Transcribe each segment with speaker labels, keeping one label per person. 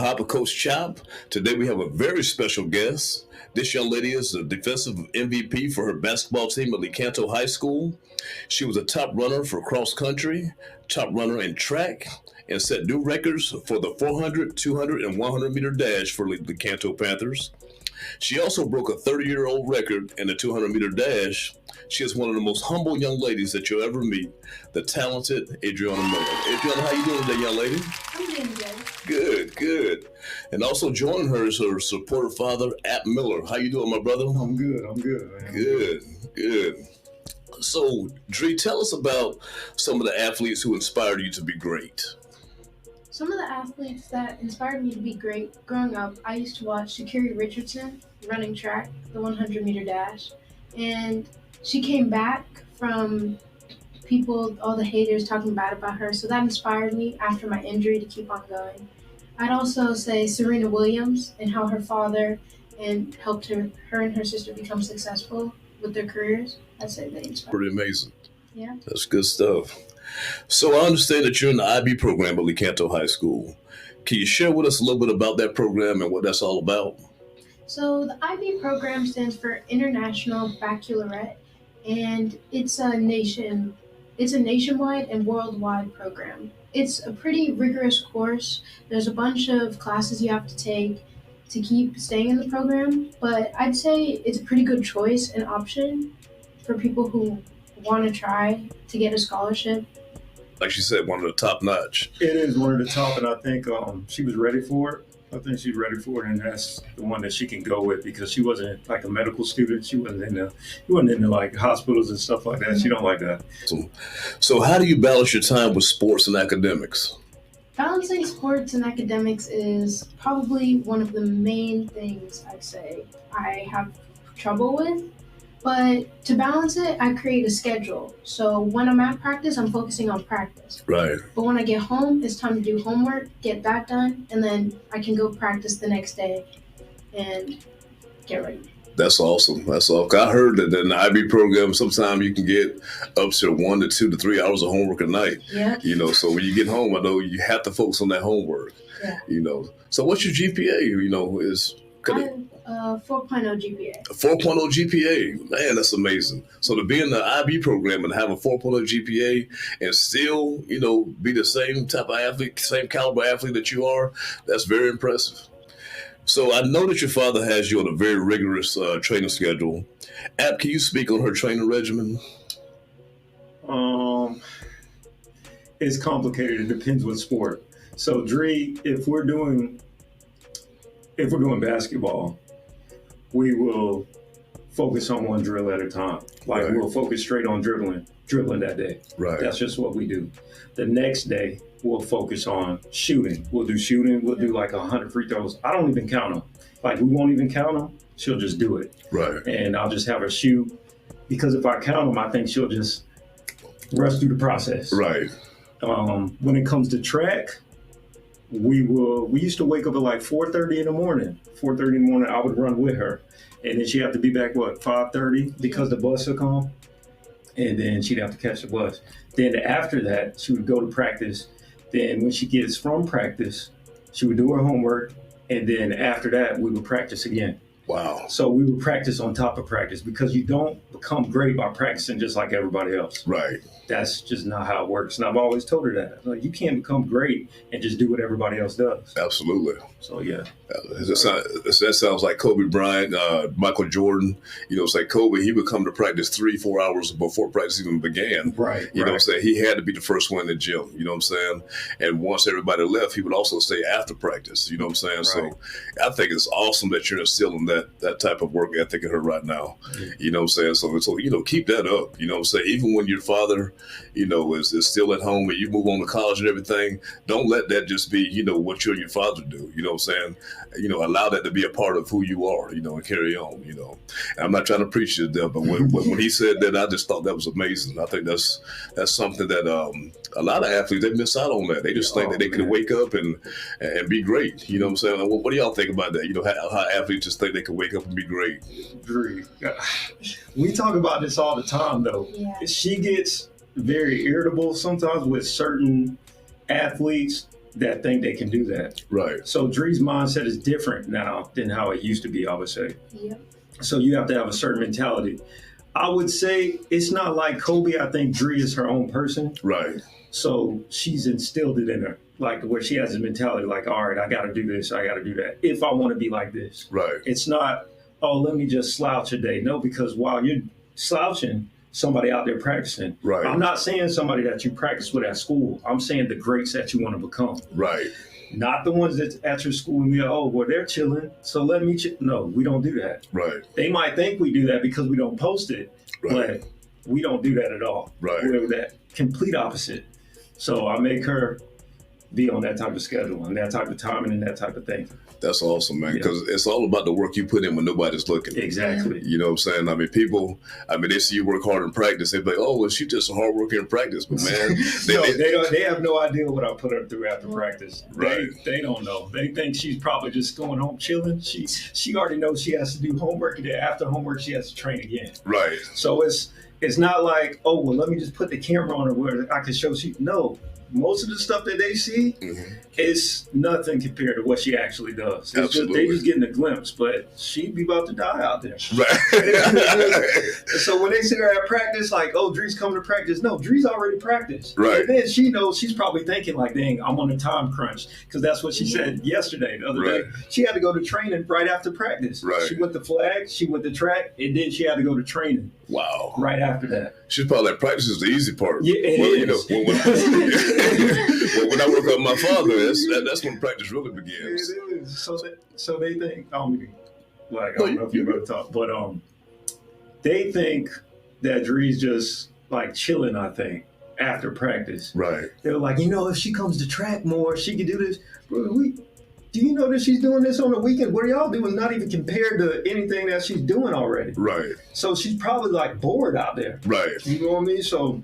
Speaker 1: Hop, Coach Chop. Today we have a very special guest. This young lady is the defensive MVP for her basketball team at Lecanto High School. She was a top runner for cross country, top runner in track, and set new records for the 400, 200, and 100-meter dash for the Lecanto Panthers. She also broke a 30-year-old record in the 200-meter dash. She is one of the most humble young ladies that you'll ever meet, the talented Adrianna Miller. Adrianna, how you doing today, young lady?
Speaker 2: I'm doing good.
Speaker 1: Good, good. And also joining her is her supportive father, Ap Miller. How you doing, my brother?
Speaker 3: I'm good, man.
Speaker 1: Good. So, Dree, tell us about some of the athletes who inspired you to be great.
Speaker 2: Some of the athletes that inspired me to be great growing up, I used to watch Sha'Carri Richardson running track, the 100-meter dash. And she came back from people, all the haters talking bad about her. So that inspired me after my injury to keep on going. I'd also say Serena Williams and how her father and helped her and her sister become successful with their careers. I'd say they inspired me.
Speaker 1: Pretty amazing.
Speaker 2: Yeah.
Speaker 1: That's good stuff. So I understand that you're in the IB program at Lecanto High School. Can you share with us a little bit about that program and what that's all about?
Speaker 2: So the IB program stands for International Baccalaureate, and it's a nationwide and worldwide program. It's a pretty rigorous course. There's a bunch of classes you have to take to keep staying in the program, but I'd say it's a pretty good choice and option for people who want to try to get a scholarship.
Speaker 1: Like she said, one of the top notch.
Speaker 3: It is one of the top, and I think she was ready for it. I think she's ready for it, and that's the one that she can go with because she wasn't like a medical student. She wasn't into like hospitals and stuff like that. She don't like that.
Speaker 1: So how do you balance your time with sports and academics?
Speaker 2: Balancing sports and academics is probably one of the main things I'd say I have trouble with. But to balance it, I create a schedule. So when I'm at practice, I'm focusing on practice.
Speaker 1: Right.
Speaker 2: But when I get home, it's time to do homework, get that done, and then I can go practice the next day and get ready.
Speaker 1: That's awesome. I heard that in the IB program, sometimes you can get up to 1 to 2 to 3 hours of homework a night.
Speaker 2: Yeah.
Speaker 1: So when you get home, I know you have to focus on that homework.
Speaker 2: Yeah.
Speaker 1: So what's your GPA?
Speaker 2: I have a 4.0 GPA.
Speaker 1: A 4.0 GPA, man, that's amazing. So to be in the IB program and have a 4.0 GPA and still, be the same type of athlete, same caliber athlete that you are, that's very impressive. So I know that your father has you on a very rigorous training schedule. Ap, can you speak on her training regimen?
Speaker 3: It's complicated. It depends what sport. So Dree, if we're doing basketball, we will focus on one drill at a time. Like We'll focus straight on dribbling that day.
Speaker 1: Right.
Speaker 3: That's just what we do. The next day, we'll focus on shooting. We'll do shooting. We'll do like 100 free throws. I don't even count them. Like we won't even count them. She'll just do it.
Speaker 1: Right.
Speaker 3: And I'll just have her shoot because if I count them, I think she'll just rush through the process.
Speaker 1: Right.
Speaker 3: When it comes to track, we used to wake up at like 4:30 in the morning. 4:30 in the morning, I would run with her. And then she'd have to be back, 5:30 because the bus would come. And then she'd have to catch the bus. Then after that, she would go to practice. Then when she gets from practice, she would do her homework. And then after that, we would practice again.
Speaker 1: Wow.
Speaker 3: So we would practice on top of practice because you don't become great by practicing just like everybody else.
Speaker 1: Right.
Speaker 3: That's just not how it works. And I've always told her that. Like, you can't become great and just do what everybody else does.
Speaker 1: Absolutely.
Speaker 3: So, yeah.
Speaker 1: That sounds like Kobe Bryant, Michael Jordan. It's like Kobe, he would come to practice 3-4 hours before practice even began.
Speaker 3: Right.
Speaker 1: You know what I'm saying? He had to be the first one in the gym. You know what I'm saying? And once everybody left, he would also stay after practice. You know what I'm saying?
Speaker 3: Right.
Speaker 1: So I think it's awesome that you're instilling that type of work ethic in her right now.
Speaker 3: Mm-hmm.
Speaker 1: You know what I'm saying? So keep that up. You know what I'm saying? Even when your father, is still at home and you move on to college and everything, don't let that just be, what you and your father do. You know what I'm saying? Allow that to be a part of who you are, and carry on, And I'm not trying to preach to them, but when he said that, I just thought that was amazing. I think that's something that a lot of athletes, they miss out on that. They just think that they can wake up and be great. You know what I'm saying? What do y'all think about that? How athletes just think they can wake up and be great.
Speaker 3: We talk about this all the time, though.
Speaker 2: Yeah.
Speaker 3: She gets very irritable sometimes with certain athletes that think they can do that.
Speaker 1: Right.
Speaker 3: So Dre's mindset is different now than how it used to be, I would say.
Speaker 2: Yep.
Speaker 3: So you have to have a certain mentality. I would say it's not like Kobe. I think Dre is her own person.
Speaker 1: Right.
Speaker 3: So she's instilled it in her, like where she has this mentality, like, all right, I got to do this, I got to do that, if I want to be like this.
Speaker 1: Right.
Speaker 3: It's not, oh, let me just slouch a day. No, because while you're slouching, somebody out there practicing.
Speaker 1: Right.
Speaker 3: I'm not saying somebody that you practice with at school. I'm saying the greats that you want to become.
Speaker 1: Right.
Speaker 3: Not the ones that's at your school and you're, oh, well, they're chilling, so let me chill. No, we don't do that.
Speaker 1: Right.
Speaker 3: They might think we do that because we don't post it,
Speaker 1: Right.
Speaker 3: but we don't do that at all.
Speaker 1: Right.
Speaker 3: We're that complete opposite. So I make her be on that type of schedule and that type of timing and that type of thing.
Speaker 1: That's awesome, man, because it's all about the work you put in when nobody's looking.
Speaker 3: Exactly.
Speaker 1: You know what I'm saying? I mean, people, they see you work hard in practice. They're like, oh, well, she's just a hard worker in practice. But, man,
Speaker 3: they have no idea what I put her through after practice.
Speaker 1: Right.
Speaker 3: They don't know. They think she's probably just going home chilling. She already knows she has to do homework, and then after homework, she has to train again.
Speaker 1: Right.
Speaker 3: So it's not like, oh, well, let me just put the camera on her where I can show she. No. Most of the stuff that they see is nothing compared to what she actually does. They just getting a glimpse, but she'd be about to die out there.
Speaker 1: Right.
Speaker 3: So when they see her at practice, like, oh, Dre's coming to practice. No, Dre's already practiced.
Speaker 1: Right.
Speaker 3: And then she knows, she's probably thinking like, dang, I'm on a time crunch. Because that's what she said yesterday, the other day. She had to go to training right after practice.
Speaker 1: Right.
Speaker 3: She went to flag, she went to track, and then she had to go to training.
Speaker 1: Wow.
Speaker 3: Right after that.
Speaker 1: She's probably like, practice is the easy part.
Speaker 3: Yeah, it is.
Speaker 1: When I work with my father, that's when practice really begins.
Speaker 3: It is. So they think, I don't know if you're going to talk, but they think that Dre's just like chilling, I think, after practice.
Speaker 1: Right.
Speaker 3: They're like, if she comes to track more, she can do this. Bro, do you know that she's doing this on the weekend? What y'all do is not even compared to anything that she's doing already. Right. So she's probably like bored out there.
Speaker 1: Right.
Speaker 3: You know what I mean? So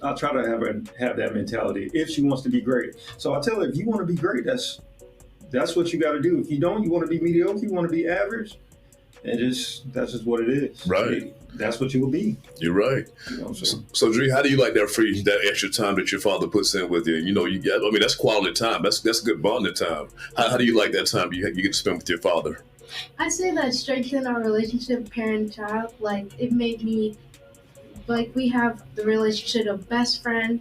Speaker 3: I try to have her have that mentality if she wants to be great. So I tell her, if you want to be great, that's what you got to do. If you don't, you want to be mediocre, you want to be average, and that's just what it is.
Speaker 1: Right.
Speaker 3: That's what you will be.
Speaker 1: You're right. So Dre, how do you like that extra time that your father puts in with you? You get, that's quality time. That's good bonding time. How do you like that time you get to spend with your father?
Speaker 2: I'd say that strengthened our relationship, parent-child. Like, it made me, like, we have the relationship of best friend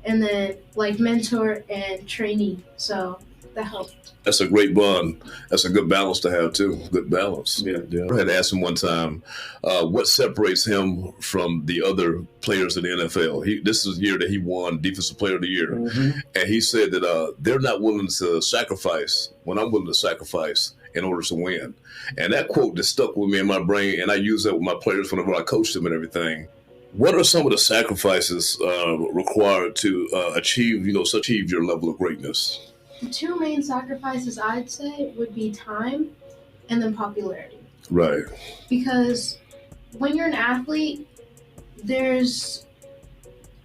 Speaker 2: and then, like, mentor and trainee. So that helped.
Speaker 1: That's a great bond. That's a good balance to have, too. Good balance. Yeah. I had asked him one time, what separates him from the other players in the NFL? This is the year that he won Defensive Player of the Year. Mm-hmm. And he said that they're not willing to sacrifice when I'm willing to sacrifice in order to win. And that quote just stuck with me in my brain, and I use that with my players whenever I coach them and everything. What are some of the sacrifices required to achieve your level of greatness?
Speaker 2: The two main sacrifices I'd say would be time and then popularity.
Speaker 1: Right.
Speaker 2: Because when you're an athlete, there's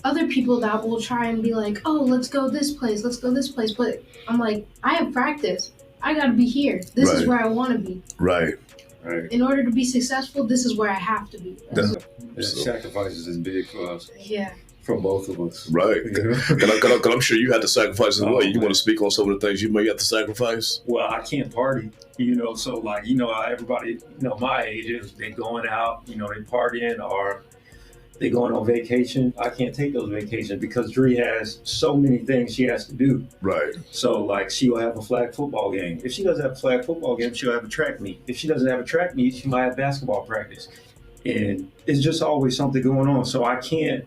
Speaker 2: other people that will try and be like, oh, let's go this place. But I'm like, I have practice. I got to be here. This is where I want to be.
Speaker 1: Right.
Speaker 2: In order to be successful, this is where I have to be.
Speaker 4: Sacrifices is big for us.
Speaker 2: Yeah.
Speaker 4: For both of us.
Speaker 1: Right. Because I'm sure you had to sacrifice as well. You want to speak on some of the things you may have to sacrifice?
Speaker 3: Well, I can't party, so like, how everybody, my age is, they going out, they partying or they going on vacation. I can't take those vacations because Dre has so many things she has to do.
Speaker 1: Right.
Speaker 3: So like, she'll have a flag football game. If she doesn't have a flag football game, she'll have a track meet. If she doesn't have a track meet, she might have basketball practice. And it's just always something going on. So I can't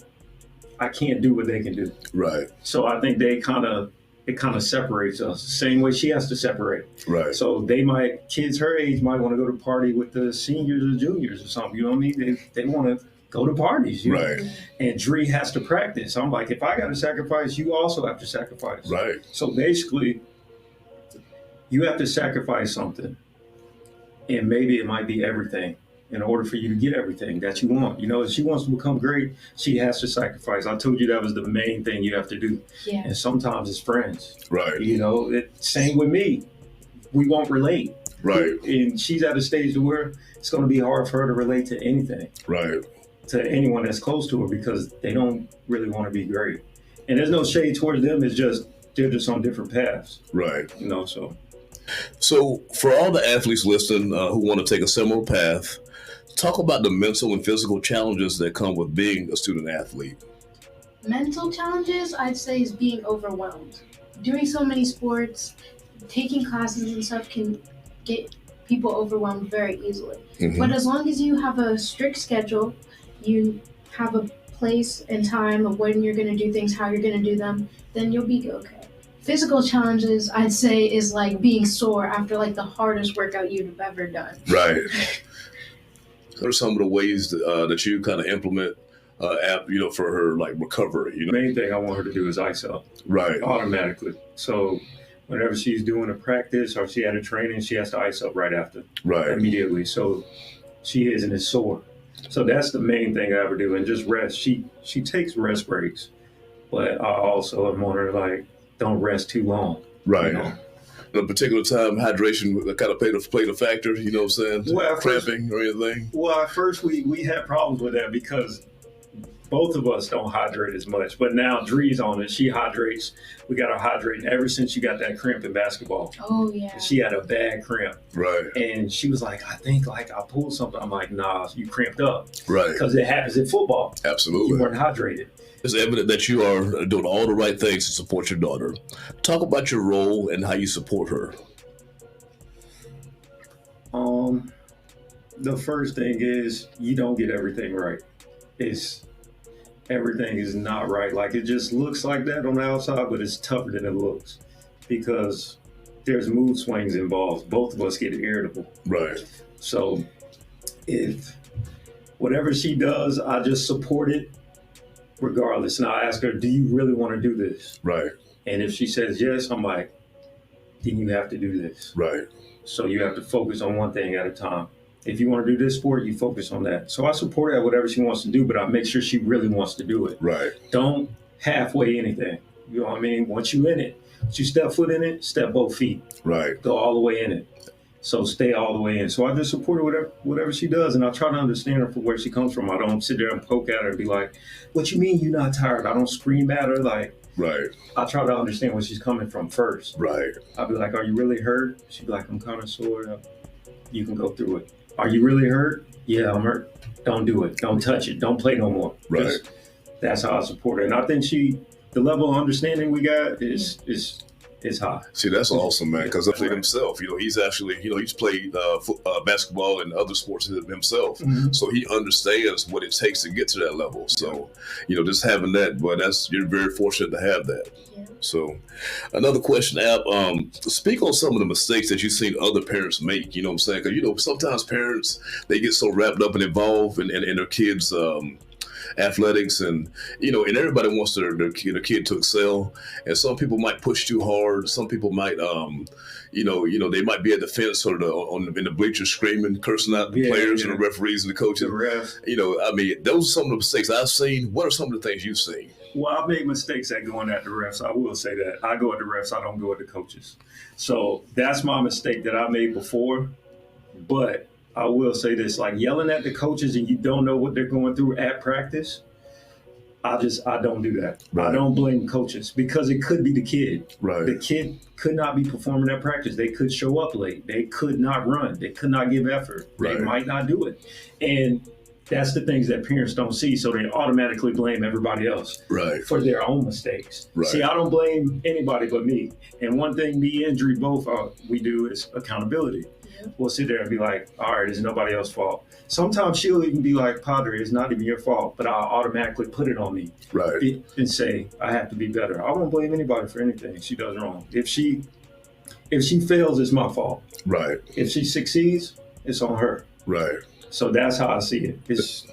Speaker 3: do what they can do. Right. So I think it kind of separates us. Same way she has to separate. Right. So kids her age might want to go to party with the seniors or juniors or something. You know what I mean? They want to go to parties. Right. And Dre has to practice. I'm like, if I got to sacrifice, you also have to sacrifice. Right. So basically, you have to sacrifice something. And maybe it might be everything. In order for you to get everything that you want. If she wants to become great, she has to sacrifice. I told you that was the main thing you have to do. Yeah. And sometimes it's friends. Right. Same with me. We won't relate. Right. And she's at a stage to where it's going to be hard for her to relate to anything. Right. To anyone that's close to her because they don't really want to be great. And there's no shade towards them. It's just they're just on different paths.
Speaker 1: Right.
Speaker 3: You know, so.
Speaker 1: So for all the athletes listening who want to take a similar path, talk about the mental and physical challenges that come with being a student athlete.
Speaker 2: Mental challenges, I'd say, is being overwhelmed. Doing so many sports, taking classes and stuff can get people overwhelmed very easily.
Speaker 1: Mhm.
Speaker 2: But as long as you have a strict schedule, you have a place and time of when you're going to do things, how you're going to do them, then you'll be okay. Physical challenges, I'd say, is like being sore after like the hardest workout you've ever done.
Speaker 1: Right. What are some of the ways that you kind of implement Ap, for her like recovery?
Speaker 3: The main thing I want her to do is ice up.
Speaker 1: Right.
Speaker 3: Automatically. So whenever she's doing a practice or she had a training, she has to ice up right after.
Speaker 1: Right.
Speaker 3: Immediately. So she isn't as sore. So that's the main thing I ever do. And just rest. She takes rest breaks. But I also am on her like, don't rest too long.
Speaker 1: Right.
Speaker 3: You know?
Speaker 1: At a particular time, hydration kind of played a factor, you know what I'm saying?
Speaker 3: Well,
Speaker 1: Cramping or anything?
Speaker 3: Well, at first we had problems with that because both of us don't hydrate as much. But now Dree's on it. She hydrates. We got her hydrating ever since she got that cramp in basketball.
Speaker 2: Oh, yeah.
Speaker 3: She had a bad cramp.
Speaker 1: Right.
Speaker 3: And she was like, I think like I pulled something. I'm like, nah, you cramped up.
Speaker 1: Right.
Speaker 3: Because it happens in football.
Speaker 1: Absolutely.
Speaker 3: You weren't hydrated.
Speaker 1: It's evident that you are doing all the right things to support your daughter. Talk about your role and how you support her.
Speaker 3: The first thing is you don't get everything right. Everything is not right. Like it just looks like that on the outside, but it's tougher than it looks because there's mood swings involved. Both of us get irritable.
Speaker 1: Right.
Speaker 3: So if whatever she does, I just support it regardless. And I ask her, do you really want to do this?
Speaker 1: Right.
Speaker 3: And if she says yes, I'm like, then you have to do this.
Speaker 1: Right.
Speaker 3: So you have to focus on one thing at a time. If you want to do this sport, you focus on that. So I support her at whatever she wants to do, but I make sure she really wants to do it.
Speaker 1: Right.
Speaker 3: Don't halfway anything. You know what I mean? Once you in it, once you step foot in it, step both feet.
Speaker 1: Right.
Speaker 3: Go all the way in it. So stay all the way in. So I just support her whatever she does, and I try to understand her from where she comes from. I don't sit there and poke at her and be like, what you mean you're not tired? I don't scream at her. Like,
Speaker 1: right.
Speaker 3: I try to understand where she's coming from first.
Speaker 1: Right.
Speaker 3: I'll be like, are you really hurt? She'd be like, I'm kind of sore. You can go through it. Are you really hurt? Yeah, I'm hurt. Don't do it. Don't touch it. Don't play no more.
Speaker 1: Right.
Speaker 3: That's how I support her. And I think the level of understanding we got is high.
Speaker 1: See, that's awesome, man, because right. Himself, he's actually, he's played basketball and other sports himself. Mm-hmm. So he understands what it takes to get to that level. So, just having that, but you're very fortunate to have that. Yeah. So another question, Ap, speak on some of the mistakes that you've seen other parents make, you know what I'm saying? Because, sometimes parents, they get so wrapped up and involved in their kids' athletics and everybody wants their kid to excel, and some people might push too hard. Some people might they might be at the fence or in the bleachers screaming, cursing out the players and the referees and the coaches. Those are some of the mistakes I've seen. What are some of the things you've seen?
Speaker 3: Well, I've made mistakes at going at the refs. I will say that. I go at the refs, I don't go at the coaches. So that's my mistake that I made before. But I will say this, like yelling at the coaches and you don't know what they're going through at practice, I don't do that. Right. I don't blame coaches because it could be the kid.
Speaker 1: Right.
Speaker 3: The kid could not be performing at practice. They could show up late. They could not run. They could not give effort. Right. They might not do it. And that's the things that parents don't see, so they automatically blame everybody else for their own mistakes. Right. See, I don't blame anybody but me. And one thing me and Dree both we do is accountability. We'll sit there and be like, all right, it's nobody else's fault. Sometimes she'll even be like, Padre, it's not even your fault, but I'll automatically put it on me.
Speaker 1: Right.
Speaker 3: And say, I have to be better. I won't blame anybody for anything she does wrong. If she fails, it's my fault.
Speaker 1: Right.
Speaker 3: If she succeeds, it's on her.
Speaker 1: Right.
Speaker 3: So that's how I see it. It's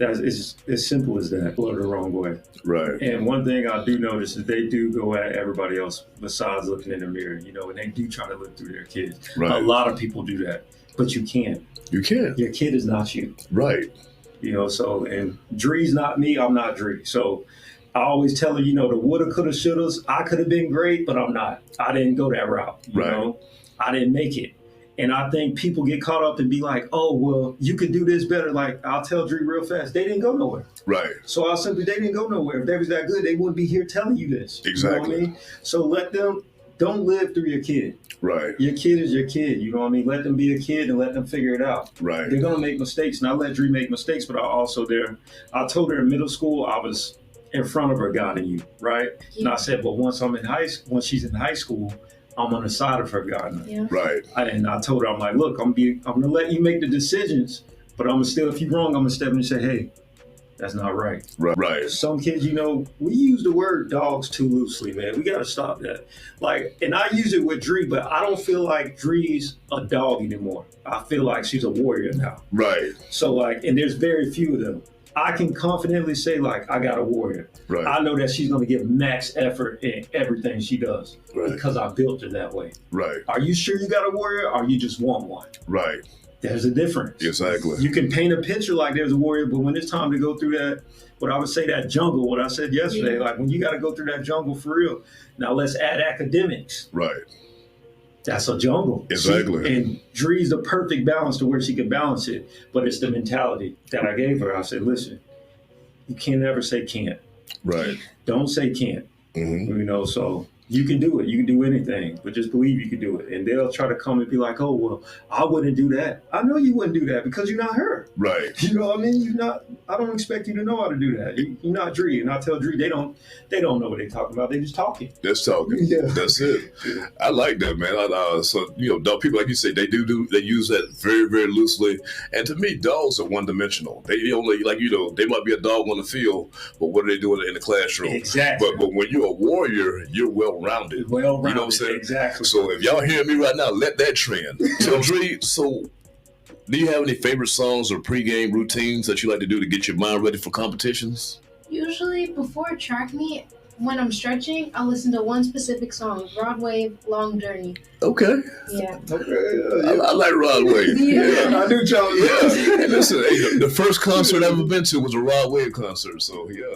Speaker 3: as simple as that. Blow the wrong way.
Speaker 1: Right.
Speaker 3: And one thing I do notice is they do go at everybody else besides looking in the mirror, and they do try to look through their kids. Right. A lot of people do that, but you can't.
Speaker 1: You can't.
Speaker 3: Your kid is not you.
Speaker 1: Right.
Speaker 3: So, and Dree's not me, I'm not Dree. So I always tell her, the woulda, coulda, shouldas, I could have been great, but I'm not. I didn't go that route. You know? I didn't make it. And I think people get caught up and be like, oh, well, you could do this better. Like, I'll tell Dree real fast, they didn't go nowhere.
Speaker 1: Right.
Speaker 3: So I'll simply, they didn't go nowhere. If they was that good, they wouldn't be here telling you this.
Speaker 1: Exactly.
Speaker 3: You know what I mean? So let them, don't live through your kid.
Speaker 1: Right.
Speaker 3: Your kid is your kid. You know what I mean? Let them be a kid and let them figure it out.
Speaker 1: Right.
Speaker 3: They're going to make mistakes. And I let Dree make mistakes, but I told her in middle school, I was in front of her, guiding you, right? Yeah. And I said, but once she's in high school, I'm on the side of her guiding her.
Speaker 2: Yeah.
Speaker 1: Right.
Speaker 3: And I told her, I'm like, look, I'm gonna let you make the decisions, but I'm gonna still, if you're wrong, I'm gonna step in and say, hey, that's not right.
Speaker 1: Right.
Speaker 3: Some kids, we use the word dogs too loosely, man. We gotta stop that. Like, and I use it with Dree, but I don't feel like Dree's a dog anymore. I feel like she's a warrior now.
Speaker 1: Right.
Speaker 3: So like, and there's very few of them. I can confidently say, like, I got a warrior.
Speaker 1: Right.
Speaker 3: I know that she's going to give max effort in everything she does because I built her that way.
Speaker 1: Right.
Speaker 3: Are you sure you got a warrior or you just want one?
Speaker 1: Right.
Speaker 3: There's a difference.
Speaker 1: Exactly.
Speaker 3: You can paint a picture like there's a warrior, but when it's time to go through that, what I would say, that jungle, what I said yesterday, like when you got to go through that jungle for real, now let's add academics.
Speaker 1: Right.
Speaker 3: That's a jungle.
Speaker 1: Exactly.
Speaker 3: And Dree's the perfect balance to where she can balance it, but it's the mentality that I gave her. I said, listen, you can't ever say can't.
Speaker 1: Right.
Speaker 3: Don't say can't.
Speaker 1: Mm-hmm.
Speaker 3: So you can do it. You can do anything, but just believe you can do it. And they'll try to come and be like, oh, well, I wouldn't do that. I know you wouldn't do that because you're not her.
Speaker 1: Right.
Speaker 3: You know what I mean? I don't expect you to know how to do that. You're not Dree. And I tell Dree, they don't know what they're talking about. They just talking.
Speaker 1: That's talking. Yeah. That's it. I like that, man. So, dog people, like you say, they use that very, very loosely. And to me, dogs are one-dimensional. They only, they might be a dog on the field, but what are they doing in the classroom?
Speaker 3: Exactly.
Speaker 1: But when you're a warrior, you're well-rounded.
Speaker 3: Well-rounded.
Speaker 1: You know what I'm saying?
Speaker 3: Exactly.
Speaker 1: So if y'all hear me right now, let that trend. So, Dree, do you have any favorite songs or pregame routines that you like to do to get your mind ready for competitions?
Speaker 2: Usually before track meet, when I'm stretching, I'll listen to one specific song, Rod Wave, Long Journey.
Speaker 1: Okay.
Speaker 2: Yeah.
Speaker 1: Okay. I like Rod Wave.
Speaker 2: Yeah.
Speaker 3: I do, John.
Speaker 1: Yeah. Hey, listen, the first concert I've ever been to was a Rod Wave concert. So, yeah,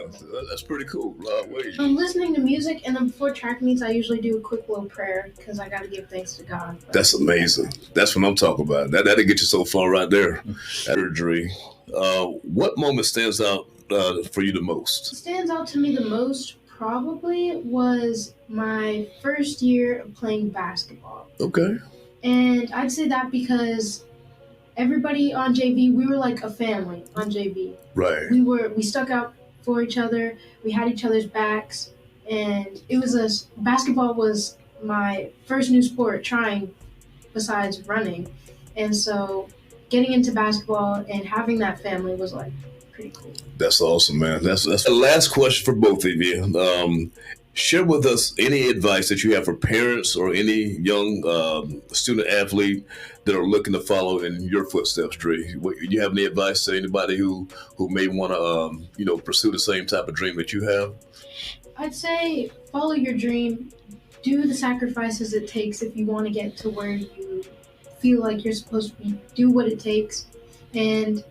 Speaker 1: that's pretty cool. Rod Wave.
Speaker 2: I'm listening to music, and then before track meets, I usually do a quick little prayer because I got to give thanks to God.
Speaker 1: That's amazing. That's what I'm talking about. That'll get you so far right there. Dree, what moment stands out for you the most?
Speaker 2: What stands out to me the most probably was my first year of playing basketball.
Speaker 1: Okay.
Speaker 2: And I'd say that because everybody on JV, we were like a family on JV.
Speaker 1: Right.
Speaker 2: We stuck out for each other. We had each other's backs, and basketball was my first new sport trying besides running. And so getting into basketball and having that family was like pretty cool. That's
Speaker 1: awesome, man. That's the last question for both of you. Share with us any advice that you have for parents or any young student athlete that are looking to follow in your footsteps, Dree. Do you have any advice to anybody who may want to pursue the same type of dream that you have?
Speaker 2: I'd say follow your dream. Do the sacrifices it takes if you want to get to where you feel like you're supposed to be. Do what it takes, and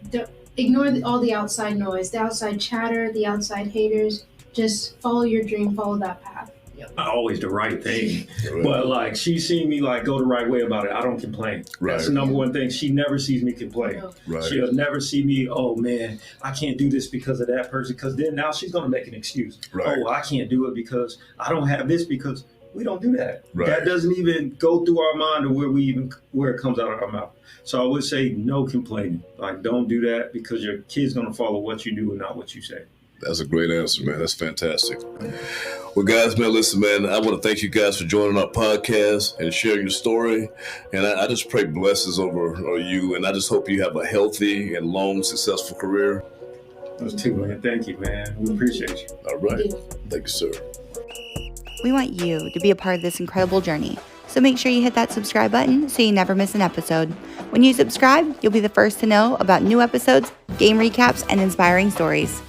Speaker 2: ignore all the outside noise, the outside chatter, the outside haters. Just follow your dream, follow that path.
Speaker 3: Yep. Always the right thing. But like, she's seen me like go the right way about it. I don't complain. Right. That's the number one thing. She never sees me complain. Right. She'll never see me, oh man, I can't do this because of that person. Because then now she's going to make an excuse. Right. Oh, I can't do it because I don't have this, because we don't do that. Right. That doesn't even go through our mind or where it comes out of our mouth. So I would say no complaining. Like, don't do that, because your kid's going to follow what you do and not what you say.
Speaker 1: That's a great answer, man. That's fantastic. Well, guys, man, listen, man, I want to thank you guys for joining our podcast and sharing your story. And I just pray blessings over you. And I just hope you have a healthy and long, successful career.
Speaker 3: Those too, man. Thank you, man. We appreciate you.
Speaker 1: All right. Thank you, sir.
Speaker 5: We want you to be a part of this incredible journey. So make sure you hit that subscribe button so you never miss an episode. When you subscribe, you'll be the first to know about new episodes, game recaps, and inspiring stories.